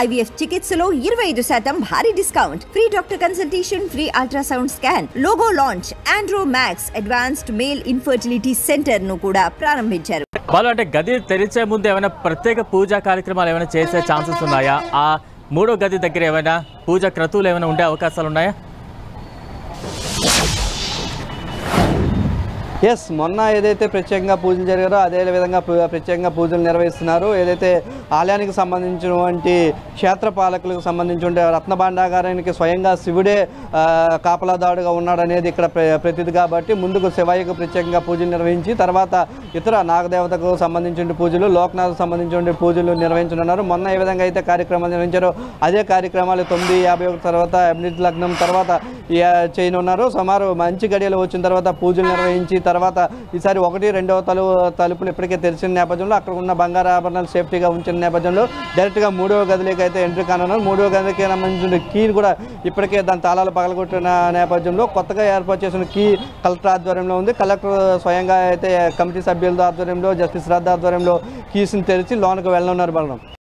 IVF చికిత్సలో 25% భారీ discount, free doctor consultation, free ultrasound scan, logo launch, Andro max advanced male infertility centre ను కూడా ప్రారంభించారు. వాళ్ళు అంటే గది తెరిచే ముందు ఏమైనా ప్రత్యేక పూజా కార్యక్రమాలు ఏమైనా చేసే ఛాన్సెస్ ఉన్నాయా? ఆ మూడో గది దగ్గర ఏమైనా పూజా క్రతువులు ఏమైనా ఉండే అవకాశాలు ఉన్నాయా? ఎస్, మొన్న ఏదైతే ప్రత్యేకంగా పూజలు జరిగారో అదే విధంగా ప్రత్యేకంగా పూజలు నిర్వహిస్తున్నారు. ఏదైతే ఆలయానికి సంబంధించినటువంటి క్షేత్రపాలకులకు సంబంధించిన రత్నభాండాగారానికి స్వయంగా శివుడే కాపలాదాడుగా ఉన్నాడనేది ఇక్కడ ప్రతిది కాబట్టి ముందుకు శివయ్యకు ప్రత్యేకంగా పూజలు నిర్వహించి తర్వాత ఇతర నాగదేవతకు సంబంధించిన పూజలు, లోకనాథకు సంబంధించిన పూజలు నిర్వహించనున్నారు. మొన్న ఏ విధంగా అయితే కార్యక్రమాలు నిర్వహించారో అదే కార్యక్రమాలు 9:51 తర్వాత అభిజిత్ లగ్నం తర్వాత చేయనున్నారు. సుమారు మంచి గడియలు వచ్చిన తర్వాత పూజలు నిర్వహించి తర్వాత ఈసారి 1, 2వ తలుపులు ఇప్పటికే తెరిచిన నేపథ్యంలో అక్కడ ఉన్న బంగారు ఆభరణాలు సేఫ్టీగా ఉంచిన నేపథ్యంలో డైరెక్ట్గా 3వ గదిలోకి అయితే ఎంట్రీ కానున్నారు. 3వ గదికి సంబంధించిన కీని కూడా ఇప్పటికే దాని తాళాలు పగలగొట్టిన నేపథ్యంలో కొత్తగా ఏర్పాటు చేసిన కీ కలెక్టర్ ఆధ్వర్యంలో ఉంది. కలెక్టర్ స్వయంగా అయితే కమిటీ సభ్యుల ఆధ్వర్యంలో, జస్టిస్ శ్రద్ధ ఆధ్వర్యంలో కీస్ని తెరిచి లోనికి వెళ్ళనున్నారు. బలరాం.